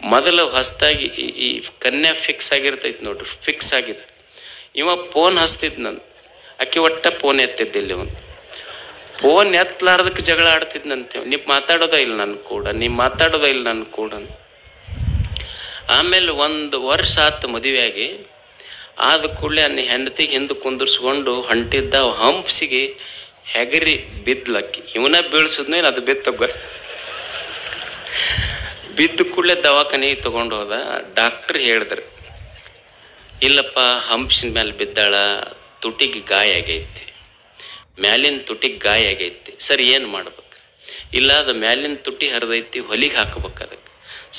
ಮೊದಲು ಹೊಸದಾಗಿ ಈ ಕನ್ಯಾ ಫಿಕ್ಸ್ ಆಗಿರ್ತೈತಿ ನೋಡ್ರಿ, ಫಿಕ್ಸ್ ಆಗಿತ್ತು. ಇವ ಫೋನ್ ಹಚ್ತಿದ್ ನಾನು, ಆಕೆ ಒಟ್ಟ ಫೋನ್ ಎತ್ತಿದ್ದಿಲ್ಲ. ಇವನು ಫೋನ್ ಎತ್ತಲಾರ್ದಕ್ಕೆ ಜಗಳ ಆಡ್ತಿದ್ನಂತೆ. ನೀವು ಮಾತಾಡೋದ ಇಲ್ಲ ನನ್ನ ಕೂಡ, ನೀವು ಮಾತಾಡೋದ ಇಲ್ಲ ನನ್ನ ಕೂಡ. ಆಮೇಲೆ 1 ವರ್ಷ ಆತು ಮದುವೆಯಾಗಿ. ಆದ ಕೂಡಲೇ ಅನ್ನ ಹೆಂಡತಿಗೆ ಹಿಂದೆ ಕುಂದಿರ್ಸ್ಕೊಂಡು ಹೊಂಟಿದ್ದ ಹಂಪ್ಸಿಗೆ ಹೆಗರಿ ಬಿದ್ಲಕ್ಕಿ. ಇವನ ಬೀಳ್ಸಿದ್ನು, ಅದು ಬಿದ್ದ ಕೂಡಲೇ ದವಾಖಾನೆಗೆ ತಗೊಂಡು ಹೋದ. ಡಾಕ್ಟ್ರ್ ಹೇಳಿದ್ರು, ಇಲ್ಲಪ್ಪ ಹಂಪ್ಸಿನ ಮೇಲೆ ಬಿದ್ದಾಳ, ತುಟಿಗೆ ಗಾಯ ಆಗೈತಿ, ಮ್ಯಾಲಿನ ತುಟಿಗೆ ಗಾಯ ಆಗೈತಿ. ಸರ್ ಏನು ಮಾಡ್ಬೇಕು? ಇಲ್ಲ, ಅದು ಮ್ಯಾಲಿನ ತುಟಿ ಹರಿದೈತಿ, ಹೊಲಿಗೆ ಹಾಕಬೇಕು ಅದಕ್ಕೆ.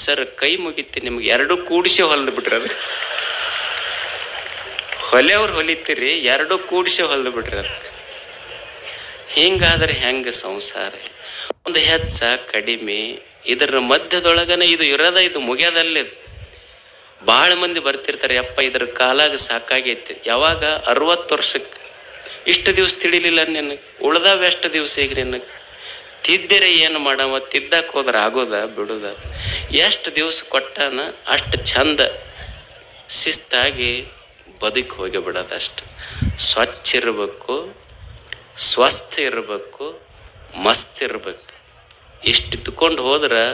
ಸರ್ ಕೈ ಮುಗಿತಿ, ನಿಮ್ಗೆ 2 ಕೂಡಿಸಿ ಹೊಲ್ದು ಬಿಟ್ರಿ. ಅದು ಹೊಲೆಯವ್ರು ಹೊಲಿತೀರಿ, 2 ಕೂಡಿಸಿ ಹೊಲ್ದು ಬಿಟ್ರಿ ಅದಕ್ಕೆ. ಹಿಂಗಾದ್ರೆ ಹೆಂಗೆ ಸಂಸಾರ? ಒಂದು ಹೆಚ್ಚ ಕಡಿಮೆ ಇದರ ಮಧ್ಯದೊಳಗನೆ ಇದು ಇರೋದ, ಇದು ಮುಗಿಯೋದಲ್ಲೇ. ಭಾಳ ಮಂದಿ ಬರ್ತಿರ್ತಾರೆ, ಯಪ್ಪ ಇದ್ರ ಕಾಲಾಗ ಸಾಕಾಗೈತಿ. ಯಾವಾಗ 60 ವರ್ಷಕ್ಕೆ ಇಷ್ಟು ದಿವಸ ತಿಳಿಲಿಲ್ಲ ನಿನಗೆ, ಉಳ್ದಾವ ಎಷ್ಟು ದಿವಸ ಈಗ ನಿನಗೆ? ತಿದ್ದರೆ ಏನು ಮಾಡವ, ತಿದ್ದಕ್ಕೆ ಹೋದ್ರೆ ಆಗೋದ ಬಿಡೋದ? ಎಷ್ಟು ದಿವಸ ಕೊಟ್ಟಾನ ಅಷ್ಟು ಚಂದ ಶಿಸ್ತಾಗಿ ಬದುಕಿ ಹೋಗಿ ಬಿಡೋದಷ್ಟು. ಸ್ವಚ್ಛ ಇರಬೇಕು, ಸ್ವಸ್ಥ ಇರಬೇಕು, ಮಸ್ತ್ ಇರಬೇಕು. ಇಷ್ಟು ಇದ್ಕೊಂಡು ಹೋದ್ರೆ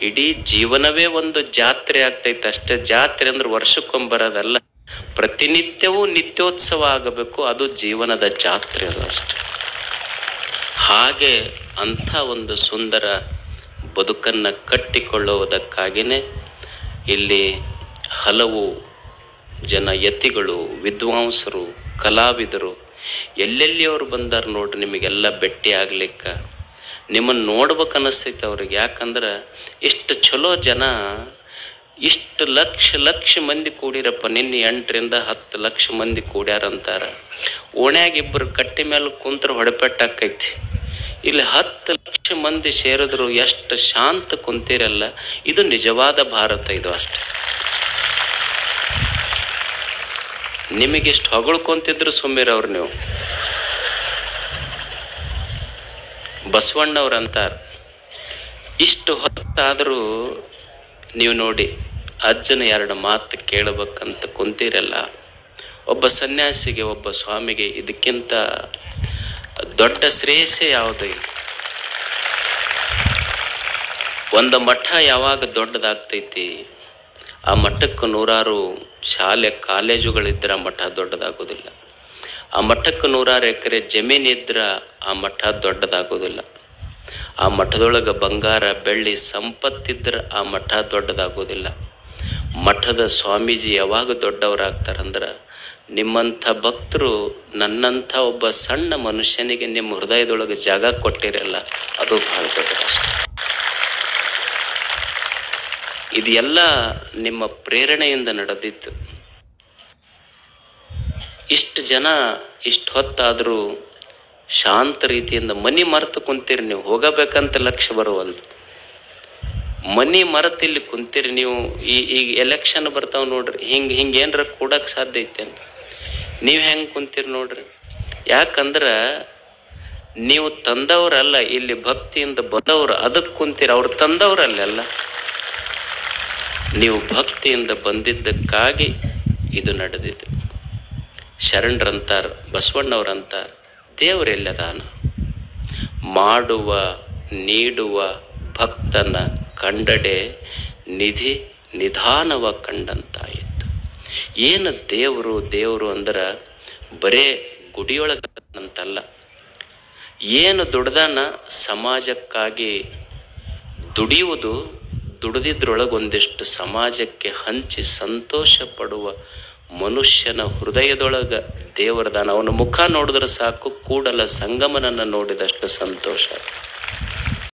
ಇಡೀ ಜೀವನವೇ ಒಂದು ಜಾತ್ರೆ ಆಗ್ತೈತೆ ಅಷ್ಟೇ. ಜಾತ್ರೆ ಅಂದ್ರೆ ವರ್ಷಕ್ಕೊಂಬರೋದಲ್ಲ, ಪ್ರತಿನಿತ್ಯವೂ ನಿತ್ಯೋತ್ಸವ ಆಗಬೇಕು. ಅದು ಜೀವನದ ಜಾತ್ರೆ, ಅದು ಅಷ್ಟೆ. ಹಾಗೆ ಅಂಥ ಒಂದು ಸುಂದರ ಬದುಕನ್ನು ಕಟ್ಟಿಕೊಳ್ಳುವುದಕ್ಕಾಗಿಯೇ ಇಲ್ಲಿ ಹಲವು ಜನ ಯತಿಗಳು, ವಿದ್ವಾಂಸರು, ಕಲಾವಿದರು ಎಲ್ಲೆಲ್ಲಿ ಅವ್ರು ಬಂದಾರ ನೋಡ್ರಿ. ನಿಮಗೆಲ್ಲ ಭೇಟಿ ಆಗ್ಲಿಕ್ಕೆ ನಿಮ್ಮನ್ನು ನೋಡ್ಬೇಕು ಅನ್ನಿಸ್ತೈತೆ ಅವ್ರಿಗೆ. ಯಾಕಂದ್ರೆ ಇಷ್ಟು ಚಲೋ ಜನ, ಇಷ್ಟು ಲಕ್ಷ ಮಂದಿ ಕೂಡಿರಪ್ಪ. ನಿನ್ನೆ 8ರಿಂದ 10 ಲಕ್ಷ ಮಂದಿ ಕೂಡ್ಯಾರಂತಾರ. ಓಣ್ಯಾಗ 2 ಕಟ್ಟಿ ಮೇಲೆ ಕುಂತ್ರ ಹೊಡೆಪೆಟ್ಟಾಕೈತಿ. ಇಲ್ಲಿ 10 ಲಕ್ಷ ಮಂದಿ ಸೇರಿದ್ರು ಎಷ್ಟು ಶಾಂತ ಕುಂತಿರಲ್ಲ. ಇದು ನಿಜವಾದ ಭಾರತ, ಇದು ಅಷ್ಟೆ. ನಿಮಗಿಷ್ಟು ಹೊಗಳ್ಕೊಂತಿದ್ರು ಸುಮ್ಮಿರವ್ರು ನೀವು. ಬಸವಣ್ಣವ್ರು ಅಂತಾರೆ, ಇಷ್ಟು ಹೊತ್ತಾದರೂ ನೀವು ನೋಡಿ ಅಜ್ಜನ 2 ಮಾತು ಕೇಳಬೇಕಂತ ಕುಂತಿರಲ್ಲ. ಒಬ್ಬ ಸನ್ಯಾಸಿಗೆ, ಒಬ್ಬ ಸ್ವಾಮಿಗೆ ಇದಕ್ಕಿಂತ ದೊಡ್ಡ ಶ್ರೇಯಸ್ಸೇ ಯಾವುದೇ ಇಲ್ಲ. ಒಂದು ಮಠ ಯಾವಾಗ ದೊಡ್ಡದಾಗ್ತೈತಿ, ಆ ಮಠಕ್ಕೆ 100 ಶಾಲೆ ಕಾಲೇಜುಗಳಿದ್ರೆ ಆ ಮಠ ದೊಡ್ಡದಾಗೋದಿಲ್ಲ. ಆ ಮಠಕ್ಕೆ 100 ಎಕರೆ ಜಮೀನಿದ್ರೆ ಆ ಮಠ ದೊಡ್ಡದಾಗೋದಿಲ್ಲ. ಆ ಮಠದೊಳಗೆ ಬಂಗಾರ ಬೆಳ್ಳಿ ಸಂಪತ್ತಿದ್ರೆ ಆ ಮಠ ದೊಡ್ಡದಾಗೋದಿಲ್ಲ. ಮಠದ ಸ್ವಾಮೀಜಿ ಯಾವಾಗ ದೊಡ್ಡವರಾಗ್ತಾರಂದ್ರೆ, ನಿಮ್ಮಂಥ ಭಕ್ತರು ನನ್ನಂಥ ಒಬ್ಬ ಸಣ್ಣ ಮನುಷ್ಯನಿಗೆ ನಿಮ್ಮ ಹೃದಯದೊಳಗೆ ಜಾಗ ಕೊಟ್ಟಿರಲ್ಲ, ಅದು ಭಾಳ ದೊಡ್ಡದಷ್ಟೆ. ಇದೆಲ್ಲ ನಿಮ್ಮ ಪ್ರೇರಣೆಯಿಂದ ನಡೆದಿತ್ತು. ಇಷ್ಟು ಜನ ಇಷ್ಟು ಹೊತ್ತಾದರೂ ಶಾಂತ ರೀತಿಯಿಂದ ಮನಿ ಮರೆತು ಕುಂತೀರಿ ನೀವು. ಹೋಗಬೇಕಂತ ಲಕ್ಷ್ಯ ಬರುವಲ್ದು. ಮನಿ ಮರೆತಿಲ್ಲಿ ಕುಂತೀರಿ ನೀವು. ಈಗ ಎಲೆಕ್ಷನ್ ಬರ್ತಾವೆ ನೋಡ್ರಿ, ಹಿಂಗೆ ಏನರ ಕೂಡಕ್ಕೆ ಸಾಧ್ಯ ಐತೆ? ನೀವು ಹೆಂಗೆ ಕುಂತೀರಿ ನೋಡ್ರಿ. ಯಾಕಂದ್ರೆ ನೀವು ತಂದವರಲ್ಲ, ಇಲ್ಲಿ ಭಕ್ತಿಯಿಂದ ಬಂದವರು, ಅದಕ್ಕೆ ಕುಂತೀರಿ. ಅವ್ರು ತಂದವರಲ್ಲ, ನೀವು ಭಕ್ತಿಯಿಂದ ಬಂದಿದ್ದಕ್ಕಾಗಿ ಇದು ನಡೆದಿದ್ದು. ಶರಣರಂತಾರ, ಬಸವಣ್ಣವ್ರಂತಾರ, ದೇವರೆಲ್ಲದಾನ ಮಾಡುವ ನೀಡುವ ಭಕ್ತನ ಕಂಡಡೆ ನಿಧಿ ನಿಧಾನವ ಕಂಡಂತಾಯಿತು. ಏನು ದೇವರು ಅಂದ್ರೆ ಬರೇ ಗುಡಿಯೊಳಗಂತಲ್ಲ. ಏನು ದುಡ್ದಾನ ಸಮಾಜಕ್ಕಾಗಿ ದುಡಿಯುವುದು, ದುಡಿದಿದ್ರೊಳಗೊಂದಿಷ್ಟು ಸಮಾಜಕ್ಕೆ ಹಂಚಿ ಸಂತೋಷ ಪಡುವ ಮನುಷ್ಯನ ಹೃದಯದೊಳಗೆ ದೇವರದಾನ. ಅವನ ಮುಖ ನೋಡಿದ್ರೆ ಸಾಕು, ಕೂಡಲ ಸಂಗಮನನ್ನು ನೋಡಿದಷ್ಟು ಸಂತೋಷ.